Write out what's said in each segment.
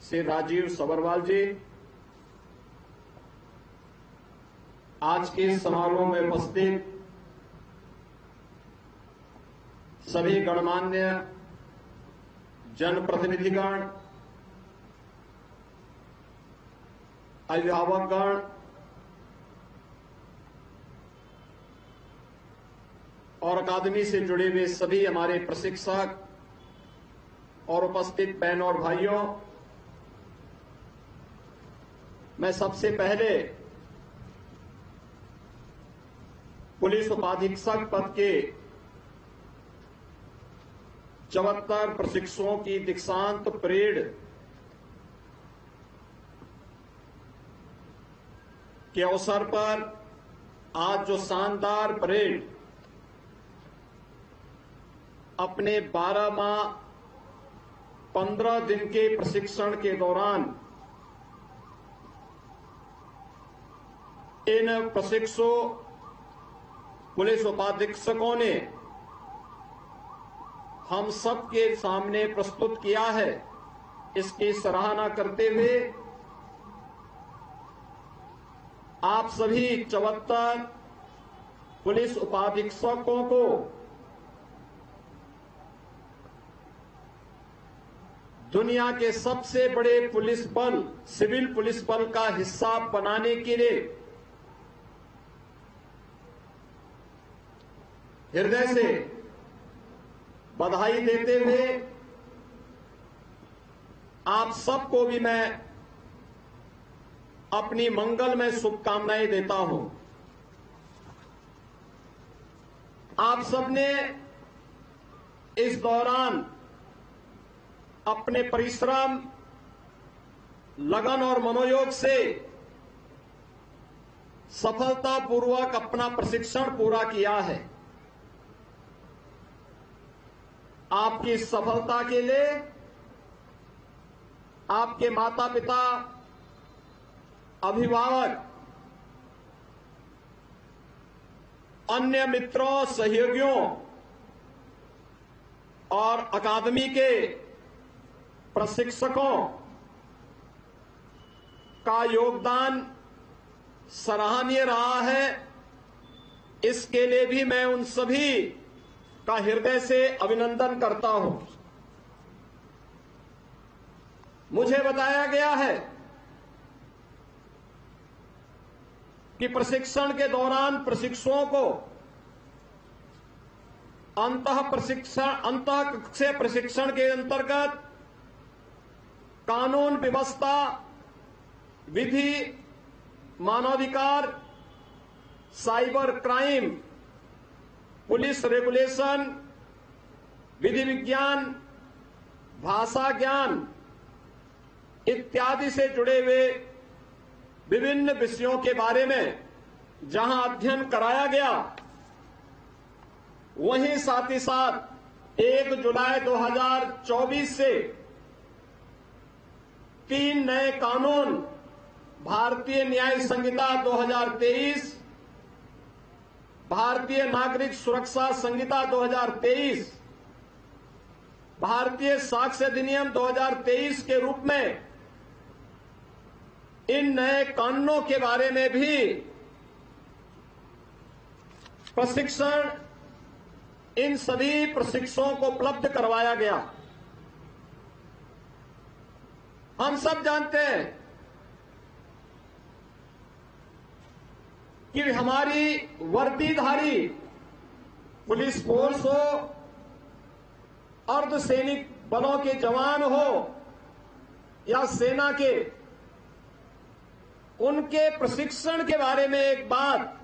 श्री राजीव सबरवाल जी, आज के इस समारोह में उपस्थित सभी गणमान्य जनप्रतिनिधिगण, अभिभावकगण और अकादमी से जुड़े हुए सभी हमारे प्रशिक्षक और उपस्थित बहनों और भाइयों, मैं सबसे पहले पुलिस उपाधीक्षक पद के 74 प्रशिक्षुओं की दीक्षांत परेड के अवसर पर आज जो शानदार परेड अपने 12 माह 15 दिन के प्रशिक्षण के दौरान इन प्रशिक्षु पुलिस उपाधीक्षकों ने हम सबके सामने प्रस्तुत किया है, इसकी सराहना करते हुए आप सभी 74 पुलिस उपाधीक्षकों को दुनिया के सबसे बड़े पुलिस बल, सिविल पुलिस बल का हिस्सा बनाने के लिए हृदय से बधाई देते हुए आप सबको भी मैं अपनी मंगलमय शुभकामनाएं देता हूं। आप सबने इस दौरान अपने परिश्रम, लगन और मनोयोग से सफलतापूर्वक अपना प्रशिक्षण पूरा किया है। आपकी इस सफलता के लिए आपके माता पिता, अभिभावक, अन्य मित्रों, सहयोगियों और अकादमी के प्रशिक्षकों का योगदान सराहनीय रहा है। इसके लिए भी मैं उन सभी का हृदय से अभिनंदन करता हूं। मुझे बताया गया है कि प्रशिक्षण के दौरान प्रशिक्षुओं को अंतः कक्षीय प्रशिक्षण के अंतर्गत कानून व्यवस्था, विधि, मानवाधिकार, साइबर क्राइम, पुलिस रेगुलेशन, विधि विज्ञान, भाषा ज्ञान इत्यादि से जुड़े हुए विभिन्न विषयों के बारे में जहां अध्ययन कराया गया, वहीं साथ ही साथ 1 जुलाई 2024 से 3 नए कानून, भारतीय न्याय संहिता 2023, भारतीय नागरिक सुरक्षा संहिता 2023, भारतीय साक्ष्य अधिनियम 2023 के रूप में इन नए कानूनों के बारे में भी प्रशिक्षण इन सभी प्रशिक्षुओं को उपलब्ध करवाया गया। हम सब जानते हैं कि हमारी वर्दीधारी पुलिस फोर्स हो, अर्धसैनिक बलों के जवान हो या सेना के, उनके प्रशिक्षण के बारे में एक बात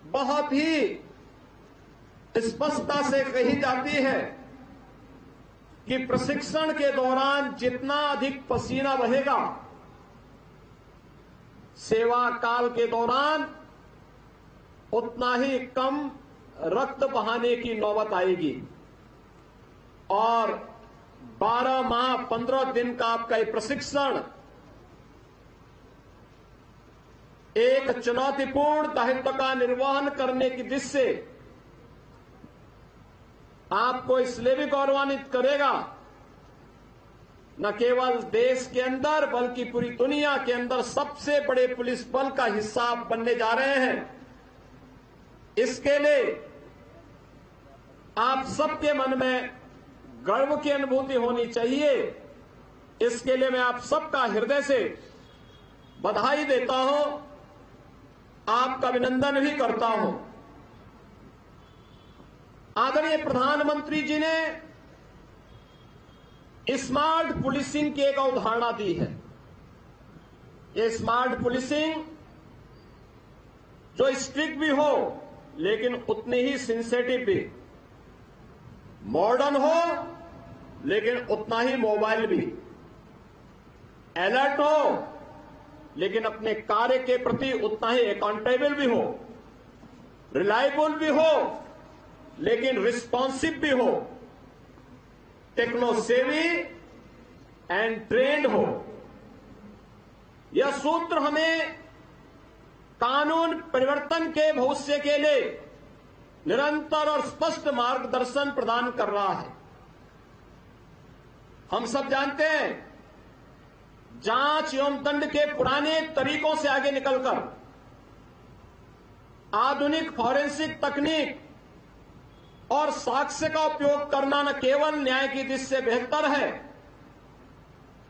बहुत ही स्पष्टता से कही जाती है कि प्रशिक्षण के दौरान जितना अधिक पसीना बहेगा, सेवा काल के दौरान उतना ही कम रक्त बहाने की नौबत आएगी। और 12 माह 15 दिन का आपका ये प्रशिक्षण एक चुनौतीपूर्ण दायित्व का निर्वहन करने की दृष्टि से आपको इसलिए भी गौरवान्वित करेगा न केवल देश के अंदर बल्कि पूरी दुनिया के अंदर सबसे बड़े पुलिस बल का हिस्सा बनने जा रहे हैं। इसके लिए आप सबके मन में गर्व की अनुभूति होनी चाहिए। इसके लिए मैं आप सबका हृदय से बधाई देता हूं, आपका अभिनंदन भी करता हूं। आदरणीय प्रधानमंत्री जी ने स्मार्ट पुलिसिंग की एक अवधारणा दी है। ये स्मार्ट पुलिसिंग जो स्ट्रिक्ट भी हो लेकिन उतनी ही सेंसिटिव भी, मॉडर्न हो लेकिन उतना ही मोबाइल भी, अलर्ट हो लेकिन अपने कार्य के प्रति उतना ही अकाउंटेबल भी हो, रिलायबल भी हो लेकिन रिस्पॉन्सिव भी हो, टेक्नो सेवी एंड ट्रेंड हो। यह सूत्र हमें कानून परिवर्तन के भविष्य के लिए निरंतर और स्पष्ट मार्गदर्शन प्रदान कर रहा है। हम सब जानते हैं, जांच एवं दंड के पुराने तरीकों से आगे निकलकर आधुनिक फॉरेंसिक तकनीक और साक्ष्य का उपयोग करना न केवल न्याय की दृष्टि से बेहतर है,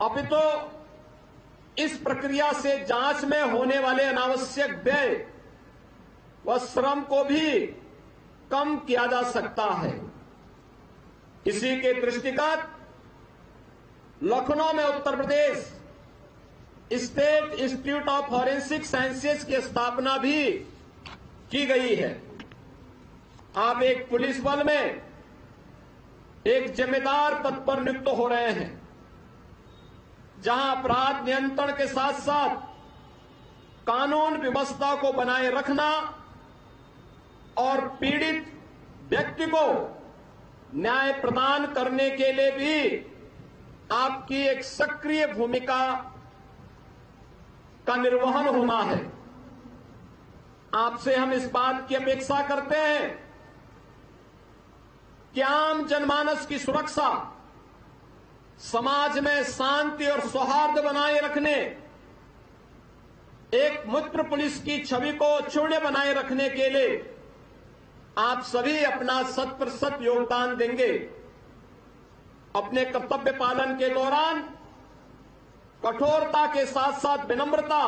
अपितु इस प्रक्रिया से जांच में होने वाले अनावश्यक व्यय व श्रम को भी कम किया जा सकता है। इसी के दृष्टिगत लखनऊ में Uttar Pradesh state institute of forensic sciences की स्थापना भी की गई है। आप एक पुलिस बल में एक जिम्मेदार पद पर नियुक्त हो रहे हैं, जहां अपराध नियंत्रण के साथ साथ कानून व्यवस्था को बनाए रखना और पीड़ित व्यक्ति को न्याय प्रदान करने के लिए भी आपकी एक सक्रिय भूमिका का निर्वहन होना है। आपसे हम इस बात की अपेक्षा करते हैं कि आम जनमानस की सुरक्षा, समाज में शांति और सौहार्द बनाए रखने, एक मित्र पुलिस की छवि को अक्षुण्य बनाए रखने के लिए आप सभी अपना 100% योगदान देंगे। अपने कर्तव्य पालन के दौरान कठोरता के साथ साथ विनम्रता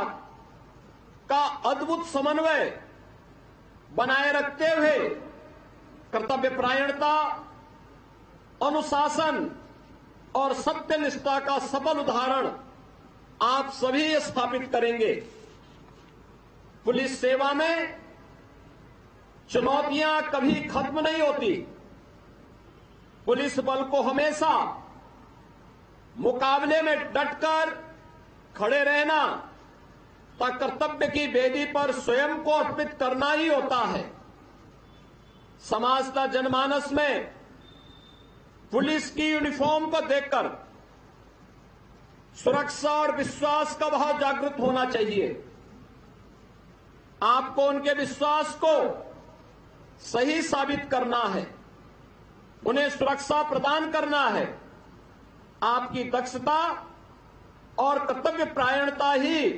का अद्भुत समन्वय बनाए रखते हुए कर्तव्य परायणता, अनुशासन और सत्यनिष्ठा का सफल उदाहरण आप सभी स्थापित करेंगे। पुलिस सेवा में चुनौतियां कभी खत्म नहीं होती। पुलिस बल को हमेशा मुकाबले में डटकर खड़े रहना तथा कर्तव्य की वेदी पर स्वयं को अर्पित करना ही होता है। समाज का जनमानस में पुलिस की यूनिफॉर्म को देखकर सुरक्षा और विश्वास का भाव जागृत होना चाहिए। आपको उनके विश्वास को सही साबित करना है, उन्हें सुरक्षा प्रदान करना है। आपकी दक्षता और कर्तव्य परायणता ही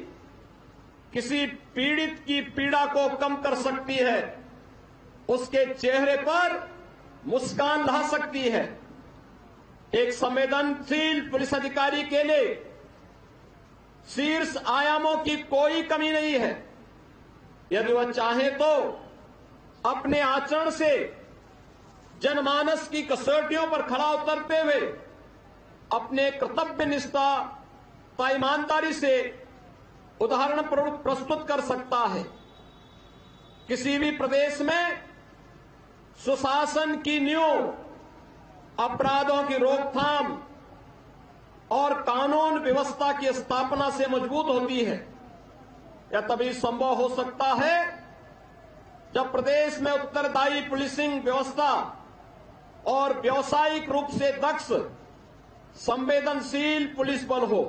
किसी पीड़ित की पीड़ा को कम कर सकती है, उसके चेहरे पर मुस्कान ला सकती है। एक संवेदनशील पुलिस अधिकारी के लिए शीर्ष आयामों की कोई कमी नहीं है। यदि वह चाहे तो अपने आचरण से जनमानस की कसौटियों पर खरा उतरते हुए अपने कर्तव्य निष्ठा व ईमानदारी से उदाहरण प्रस्तुत कर सकता है। किसी भी प्रदेश में सुशासन की नींव अपराधों की रोकथाम और कानून व्यवस्था की स्थापना से मजबूत होती है। यह तभी संभव हो सकता है जब प्रदेश में उत्तरदायी पुलिसिंग व्यवस्था और व्यावसायिक रूप से दक्ष संवेदनशील पुलिस बल हो।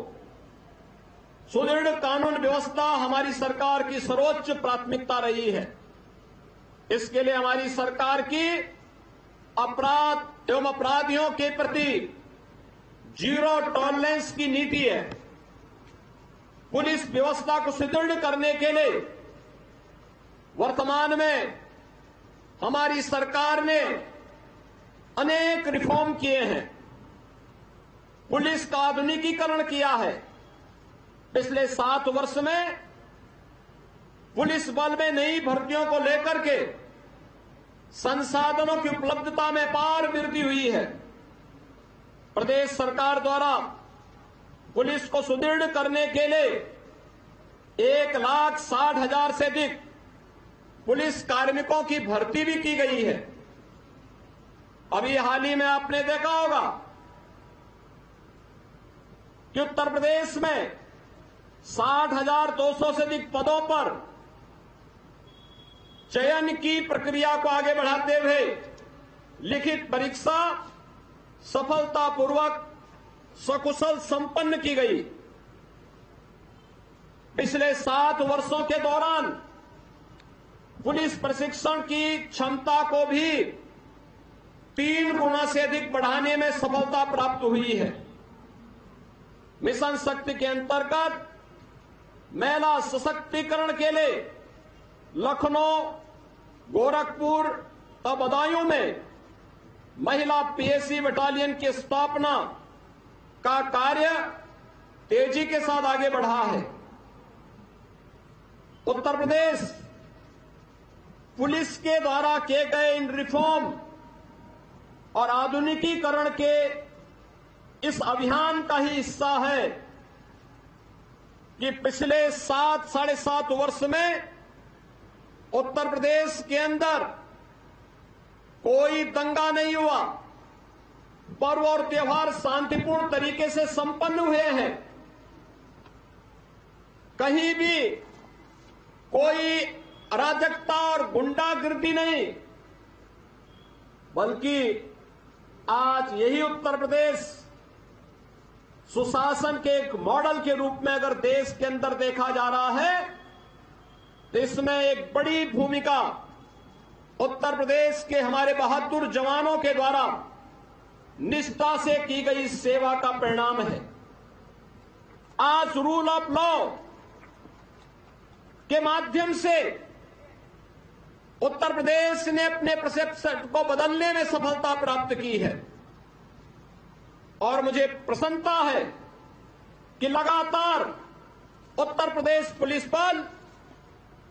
सुदृढ़ कानून व्यवस्था हमारी सरकार की सर्वोच्च प्राथमिकता रही है। इसके लिए हमारी सरकार की अपराध एवं अपराधियों के प्रति जीरो टॉलरेंस की नीति है। पुलिस व्यवस्था को सुदृढ़ करने के लिए वर्तमान में हमारी सरकार ने अनेक रिफॉर्म किए हैं। पुलिस का आधुनिकीकरण किया है। पिछले 7 वर्ष में पुलिस बल में नई भर्तियों को लेकर के संसाधनों की उपलब्धता में अपार वृद्धि हुई है। प्रदेश सरकार द्वारा पुलिस को सुदृढ़ करने के लिए 1,60,000 से अधिक पुलिस कार्मिकों की भर्ती भी की गई है। अभी हाल ही में आपने देखा होगा कि उत्तर प्रदेश में 60,200 से अधिक पदों पर चयन की प्रक्रिया को आगे बढ़ाते हुए लिखित परीक्षा सफलतापूर्वक सकुशल संपन्न की गई। पिछले 7 वर्षों के दौरान पुलिस प्रशिक्षण की क्षमता को भी 3 गुना से अधिक बढ़ाने में सफलता प्राप्त हुई है। मिशन शक्ति के अंतर्गत महिला सशक्तिकरण के लिए लखनऊ, गोरखपुर तथा बदायूं में महिला पीएसी बटालियन की स्थापना का कार्य तेजी के साथ आगे बढ़ा है। उत्तर प्रदेश पुलिस के द्वारा किए गए इन रिफॉर्म और आधुनिकीकरण के इस अभियान का ही हिस्सा है कि पिछले 7 साढ़े 7 वर्ष में उत्तर प्रदेश के अंदर कोई दंगा नहीं हुआ। पर्व और त्योहार शांतिपूर्ण तरीके से संपन्न हुए हैं। कहीं भी कोई अराजकता और गुंडागिर्दी नहीं, बल्कि आज यही उत्तर प्रदेश सुशासन के एक मॉडल के रूप में अगर देश के अंदर देखा जा रहा है तो इसमें एक बड़ी भूमिका उत्तर प्रदेश के हमारे बहादुर जवानों के द्वारा निष्ठा से की गई सेवा का परिणाम है। आज रूल ऑफ लॉ के माध्यम से उत्तर प्रदेश ने अपने परसेप्शन को बदलने में सफलता प्राप्त की है और मुझे प्रसन्नता है कि लगातार उत्तर प्रदेश पुलिस बल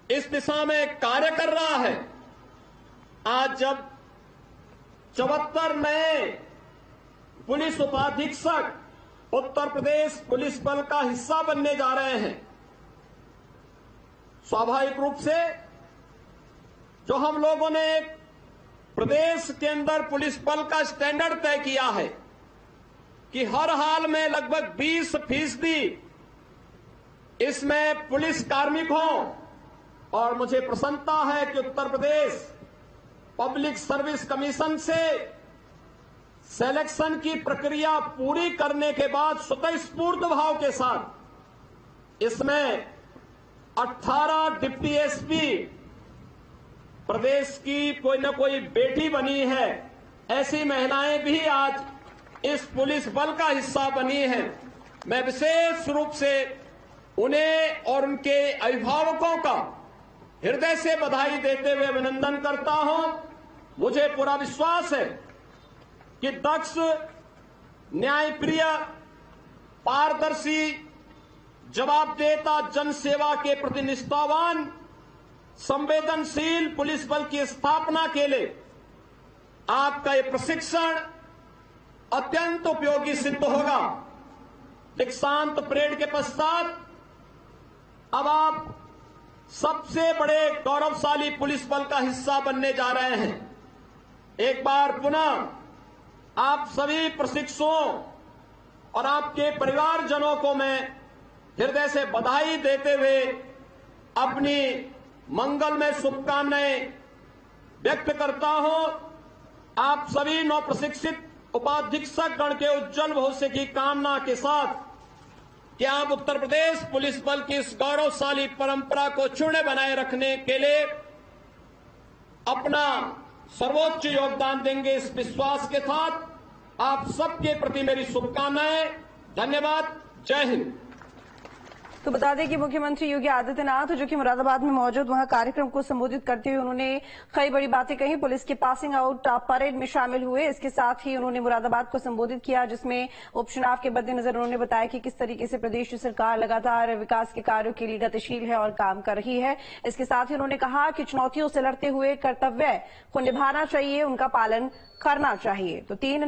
इस दिशा में कार्य कर रहा है। आज जब 74 नए पुलिस उपाधीक्षक उत्तर प्रदेश पुलिस बल का हिस्सा बनने जा रहे हैं, स्वाभाविक रूप से जो हम लोगों ने प्रदेश के अंदर पुलिस बल का स्टैंडर्ड तय किया है कि हर हाल में लगभग 20% इसमें पुलिस कार्मिक हों, और मुझे प्रसन्नता है कि Uttar Pradesh public service commission से सिलेक्शन की प्रक्रिया पूरी करने के बाद स्वतःस्फूर्त भाव के साथ इसमें 18 डिप्टी एसपी प्रदेश की कोई न कोई बेटी बनी है। ऐसी महिलाएं भी आज इस पुलिस बल का हिस्सा बनी हैं। मैं विशेष रूप से उन्हें और उनके अभिभावकों का हृदय से बधाई देते हुए अभिनंदन करता हूं। मुझे पूरा विश्वास है कि दक्ष, न्यायप्रिय, पारदर्शी, जवाबदेता, जनसेवा के प्रति निष्ठावान, संवेदनशील पुलिस बल की स्थापना के लिए आपका ये प्रशिक्षण अत्यंत उपयोगी सिद्ध होगा। दीक्षांत परेड के पश्चात अब आप सबसे बड़े गौरवशाली पुलिस बल का हिस्सा बनने जा रहे हैं। एक बार पुनः आप सभी प्रशिक्षुओं और आपके परिवारजनों को मैं हृदय से बधाई देते हुए अपनी मंगलमय शुभकामनाएं व्यक्त करता हूं। आप सभी नवप्रशिक्षित उपाधीक्षक गण के उज्जवल भविष्य की कामना के साथ कि आप उत्तर प्रदेश पुलिस बल की इस गौरवशाली परंपरा को क्षुण्ण बनाए रखने के लिए अपना सर्वोच्च योगदान देंगे, इस विश्वास के साथ आप सबके प्रति मेरी शुभकामनाएं। धन्यवाद। जय हिंद। तो बता दें कि मुख्यमंत्री योगी आदित्यनाथ जो कि मुरादाबाद में मौजूद वहां कार्यक्रम को संबोधित करते हुए उन्होंने कई बड़ी बातें कही। पुलिस के पासिंग आउट परेड में शामिल हुए। इसके साथ ही उन्होंने मुरादाबाद को संबोधित किया, जिसमें उपचुनाव के मद्देनजर उन्होंने बताया कि किस तरीके से प्रदेश सरकार लगातार विकास के कार्यों के लिए गतिशील है और काम कर रही है। इसके साथ ही उन्होंने कहा कि चुनौतियों से लड़ते हुए कर्तव्य को निभाना चाहिए, उनका पालन करना चाहिए। तो 3